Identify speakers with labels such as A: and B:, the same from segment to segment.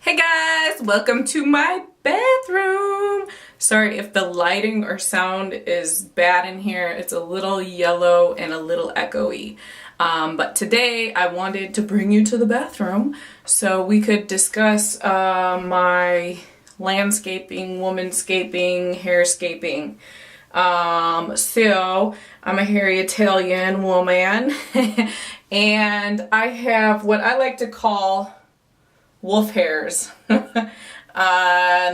A: Hey guys, welcome to my bathroom. Sorry if the lighting or sound is bad in here. It's a little yellow and a little echoey. But today I wanted to bring you to the bathroom so we could discuss my landscaping, womanscaping, hairscaping. So I'm a hairy Italian woman and I have what I like to call wolf hairs on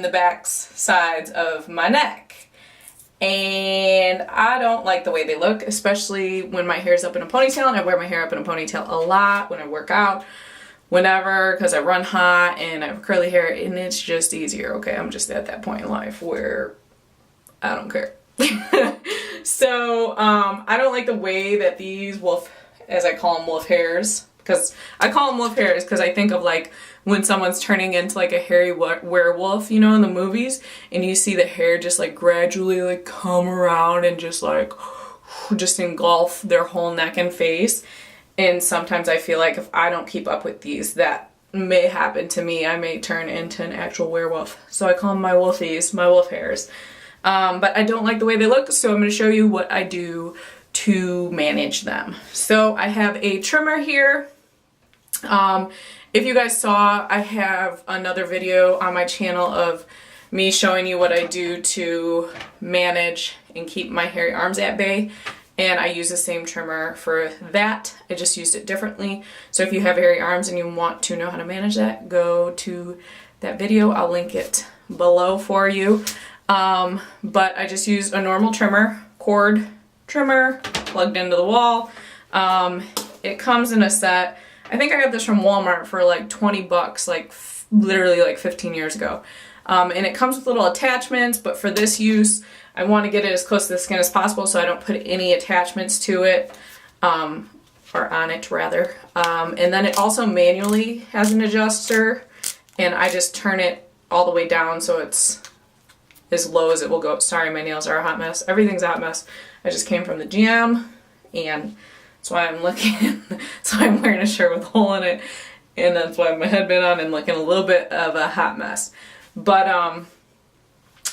A: the back sides of my neck, and I don't like the way they look, especially when my hair's up in a ponytail, and I wear my hair up in a ponytail a lot when I work out, whenever, because I run hot and I have curly hair and it's just easier. Okay, I'm just at that point in life where I don't care. So I don't like the way that these wolf, as I call them, wolf hairs, because I call them wolf hairs because I think of like when someone's turning into like a hairy werewolf, you know, in the movies, and you see the hair just like gradually like come around and just like just engulf their whole neck and face. And sometimes I feel like if I don't keep up with these, that may happen to me. I may turn into an actual werewolf. So I call them my wolfies, my wolf hairs. But I don't like the way they look, so I'm going to show you what I do to manage them. So I have a trimmer here. If you guys saw, I have another video on my channel of me showing you what I do to manage and keep my hairy arms at bay, and I use the same trimmer for that. I just used it differently. So if you have hairy arms and you want to know how to manage that, go to that video. I'll link it below for you. But I just use a normal trimmer, cord trimmer, plugged into the wall. It comes in a set. I think I got this from Walmart for like 20 bucks, like literally like 15 years ago. And it comes with little attachments, but for this use, I want to get it as close to the skin as possible so I don't put any attachments to it, or on it rather. And then it also manually has an adjuster, and I just turn it all the way down so it's as low as it will go. Sorry, my nails are a hot mess. Everything's a hot mess. I just came from the gym, and that's why I'm looking, that's why I'm wearing a shirt with a hole in it, and that's why I have my headband on and looking a little bit of a hot mess. But,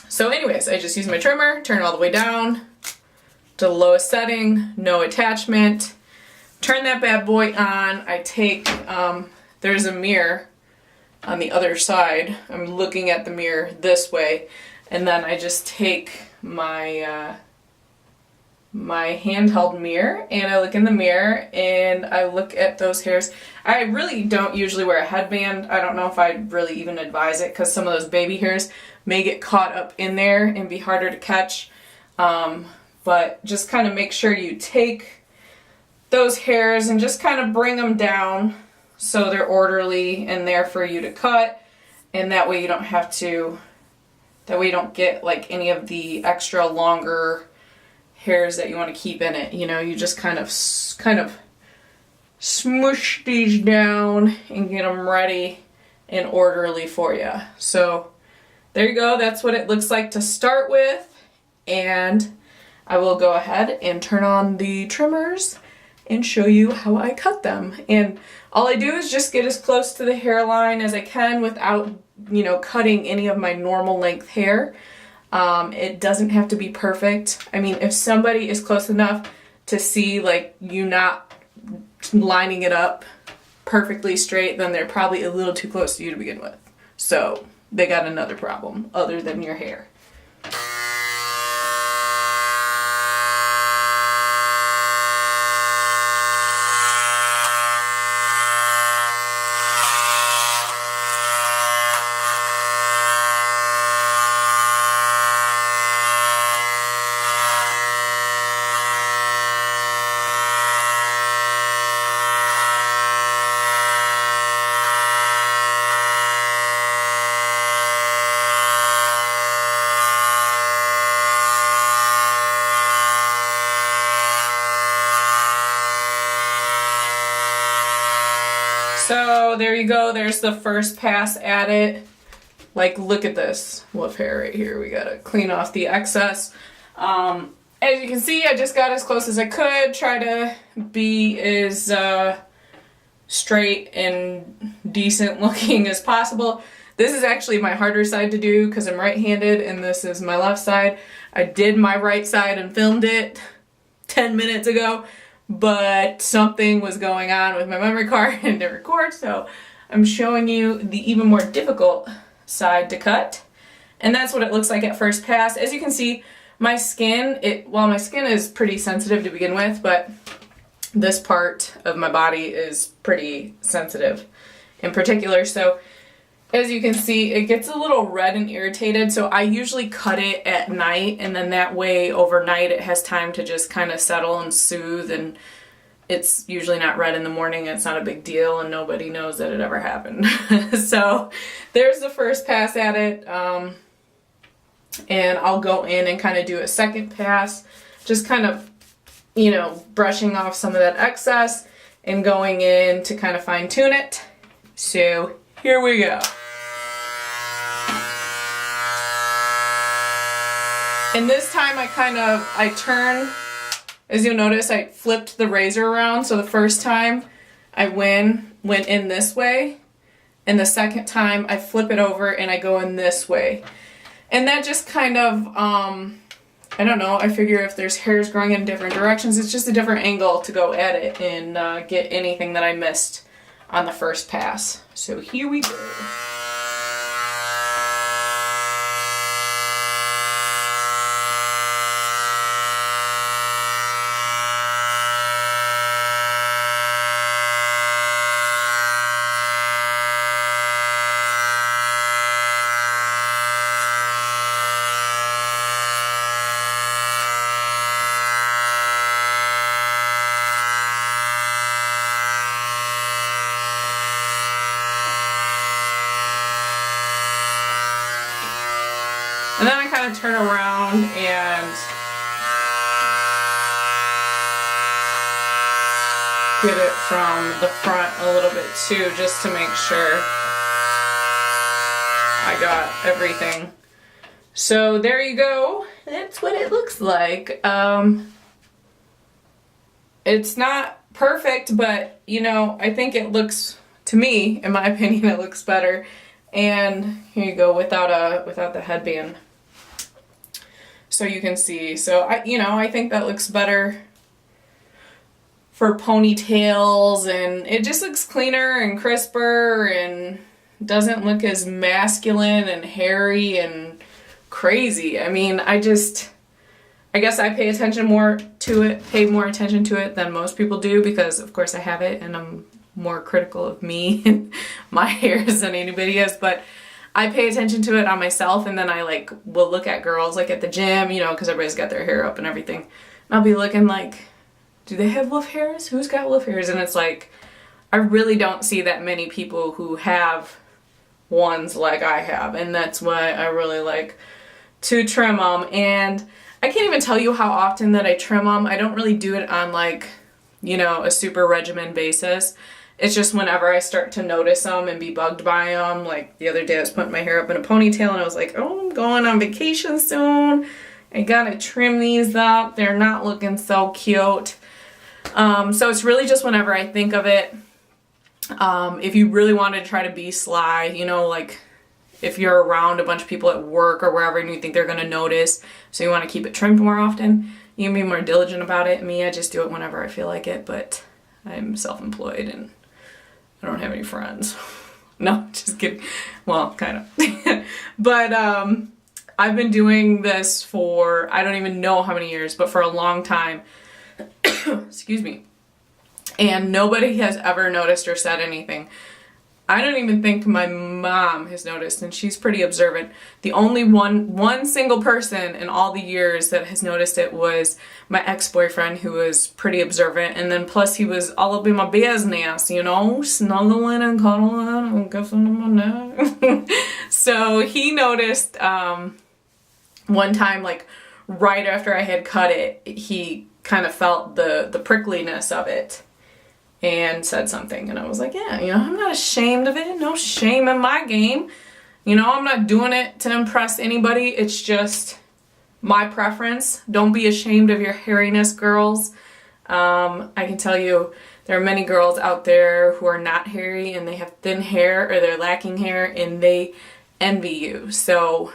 A: so anyways, I just use my trimmer, turn it all the way down to the lowest setting, no attachment, turn that bad boy on. I take, there's a mirror on the other side. I'm looking at the mirror this way, and then I just take my, my handheld mirror, and I look in the mirror and I look at those hairs. I really don't usually wear a headband. I don't know if I'd really even advise it because some of those baby hairs may get caught up in there and be harder to catch. But just kind of make sure you take those hairs and just kind of bring them down so they're orderly and there for you to cut, and that way you don't have to, that way you don't get like any of the extra longer hairs that you want to keep in it. You know, you just kind of smush these down and get them ready and orderly for you. So there you go. That's what it looks like to start with. And I will go ahead and turn on the trimmers and show you how I cut them. And all I do is just get as close to the hairline as I can without, you know, cutting any of my normal length hair. It doesn't have to be perfect. I mean, if somebody is close enough to see like you not lining it up perfectly straight, then they're probably a little too close to you to begin with. So they got another problem other than your hair. So there you go, there's the first pass at it. Like, look at this wolf hair right here. We gotta clean off the excess. As you can see, I just got as close as I could, try to be as straight and decent looking as possible. This is actually my harder side to do because I'm right-handed and this is my left side. I did my right side and filmed it 10 minutes ago, but something was going on with my memory card and didn't record, so I'm showing you the even more difficult side to cut. And that's what it looks like at first pass. As you can see, my skin, well, my skin is pretty sensitive to begin with, but this part of my body is pretty sensitive in particular. So as you can see, it gets a little red and irritated. So I usually cut it at night, and then that way overnight it has time to just kind of settle and soothe, and it's usually not red in the morning. It's not a big deal and nobody knows that it ever happened. So there's the first pass at it. And I'll go in and kind of do a second pass, just kind of, you know, brushing off some of that excess and going in to kind of fine tune it. So here we go. And this time I turn, as you'll notice, I flipped the razor around. So the first time I went in this way, and the second time I flip it over and I go in this way. And that just kind of, I don't know, I figure if there's hairs growing in different directions, it's just a different angle to go at it and get anything that I missed on the first pass. So here we go. And then I kind of turn around and get it from the front a little bit too, just to make sure I got everything. So there you go. That's what it looks like. It's not perfect, but you know, I think it looks, to me, in my opinion, it looks better. And here you go, without the headband. So you can see. So I think that looks better for ponytails, and it just looks cleaner and crisper and doesn't look as masculine and hairy and crazy. I mean, I guess I pay more attention to it than most people do, because of course I have it and I'm more critical of me and my hairs than anybody is, but I pay attention to it on myself, and then I will look at girls at the gym, you know, because everybody's got their hair up and everything. And I'll be looking like, do they have wolf hairs? Who's got wolf hairs? And it's like, I really don't see that many people who have ones like I have, and that's why I really like to trim them. And I can't even tell you how often that I trim them. I don't really do it on a super regimen basis. It's just whenever I start to notice them and be bugged by them. Like the other day I was putting my hair up in a ponytail and I was like, oh, I'm going on vacation soon. I gotta trim these up. They're not looking so cute. So it's really just whenever I think of it. If you really wanted to try to be sly, if you're around a bunch of people at work or wherever and you think they're gonna notice, so you want to keep it trimmed more often, you can be more diligent about it. Me, I just do it whenever I feel like it, but I'm self-employed and I don't have any friends. No, just kidding. Well, kind of. But I've been doing this for, I don't even know how many years, but for a long time. Excuse me. And nobody has ever noticed or said anything. I don't even think my mom has noticed, and she's pretty observant. The only one single person in all the years that has noticed it was my ex-boyfriend, who was pretty observant, and then plus he was all up in my business, snuggling and cuddling and kissing on my neck. So he noticed one time, right after I had cut it, he kind of felt the prickliness of it and said something, and I was like, yeah, I'm not ashamed of it. No shame in my game. I'm not doing it to impress anybody. It's just my preference. Don't be ashamed of your hairiness, girls. I can tell you There are many girls out there who are not hairy and they have thin hair or they're lacking hair and they envy you. So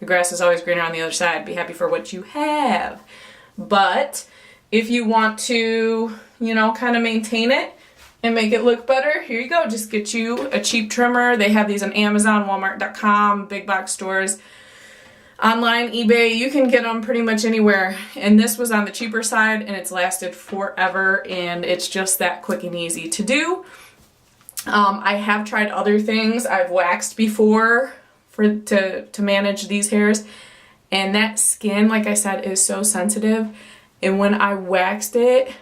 A: the grass is always greener on the other side. Be happy for what you have. But if you want to, you know, kind of maintain it and make it look better, here you go. Just get you a cheap trimmer. They have these on Amazon, Walmart.com, big box stores, online, eBay. You can get them pretty much anywhere. And this was on the cheaper side and it's lasted forever and it's just that quick and easy to do. I have tried other things. I've waxed before to manage these hairs, and that skin, like I said, is so sensitive, and when I waxed it,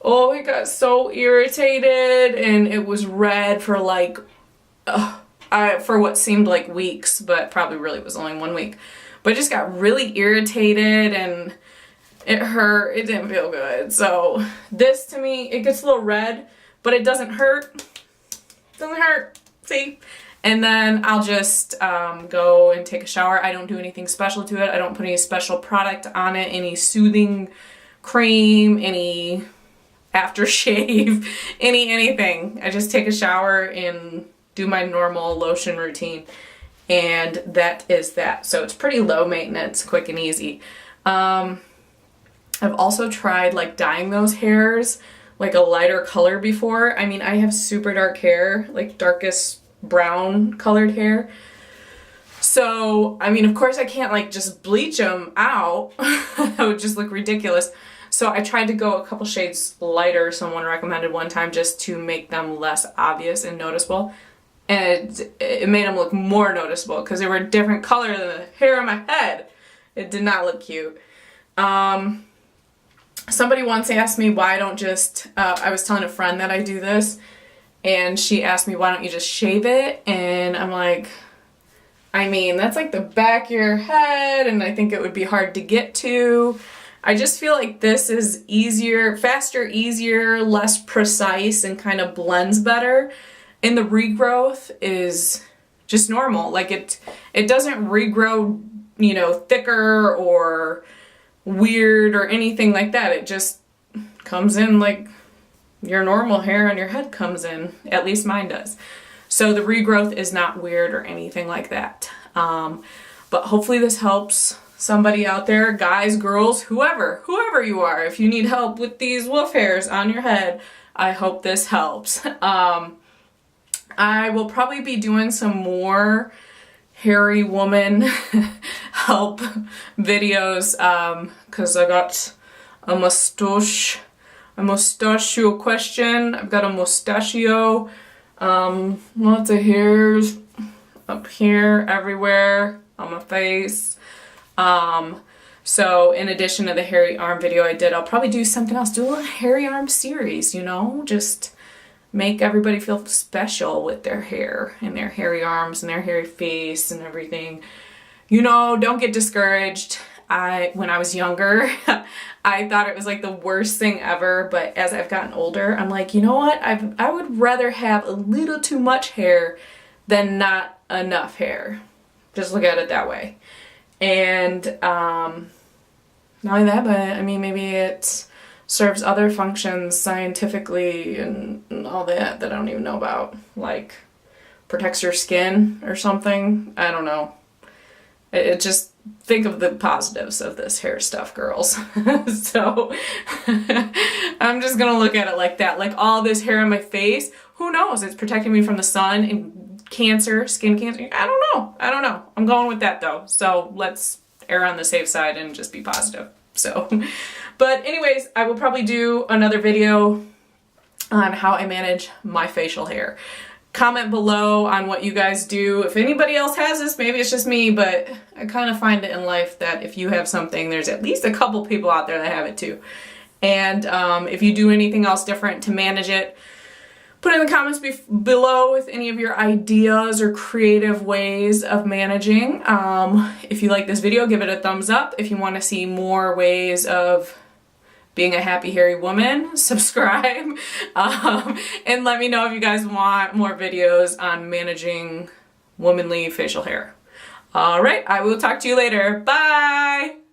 A: oh, it got so irritated and it was red for like for what seemed like weeks, but probably really was only 1 week. But it just got really irritated and it hurt. It didn't feel good. So this, to me, it gets a little red, but it doesn't hurt. Doesn't hurt. See? And then I'll just go and take a shower. I don't do anything special to it. I don't put any special product on it, any soothing cream, any aftershave, anything. I just take a shower and do my normal lotion routine. And that is that. So it's pretty low maintenance, quick and easy. I've also tried like dyeing those hairs like a lighter color before. I mean, I have super dark hair, like darkest brown colored hair. So, I mean, of course I can't like just bleach them out. That would just look ridiculous. So I tried to go a couple shades lighter, someone recommended one time, just to make them less obvious and noticeable. And it made them look more noticeable because they were a different color than the hair on my head. It did not look cute. Somebody once asked me why I don't just, I was telling a friend that I do this, and she asked me, why don't you just shave it? And I'm like, I mean, that's like the back of your head, and I think it would be hard to get to. I just feel like this is easier, faster, easier, less precise, and kind of blends better. And the regrowth is just normal. Like it doesn't regrow, you know, thicker or weird or anything like that. It just comes in like your normal hair on your head comes in. At least mine does. So the regrowth is not weird or anything like that. But hopefully this helps somebody out there, guys, girls, whoever you are. If you need help with these wolf hairs on your head, I hope this helps. I will probably be doing some more hairy woman help videos because I got a mustachio question. I've got a mustachio, lots of hairs up here, everywhere on my face. So in addition to the hairy arm video I did, I'll probably do something else, do a little hairy arm series, you know, just make everybody feel special with their hair and their hairy arms and their hairy face and everything. You know, don't get discouraged. When I was younger, I thought it was like the worst thing ever, but as I've gotten older, I'm like, you know what? I would rather have a little too much hair than not enough hair. Just look at it that way. And not only that, but I mean, maybe it serves other functions scientifically and all that I don't even know about, like protects your skin or something. I don't know. It just, think of the positives of this hair stuff, girls. So I'm just gonna look at it like that. Like all this hair on my face, who knows? It's protecting me from the sun and cancer, skin cancer. I don't know. I'm going with that though. So let's err on the safe side and just be positive. So, but anyways, I will probably do another video on how I manage my facial hair. Comment below on what you guys do. If anybody else has this, maybe it's just me, but I kind of find it in life that if you have something, there's at least a couple people out there that have it too. And if you do anything else different to manage it, put in the comments below with any of your ideas or creative ways of managing. If you like this video, give it a thumbs up. If you want to see more ways of being a happy hairy woman, subscribe, and let me know if you guys want more videos on managing womanly facial hair. All right, I will talk to you later. Bye!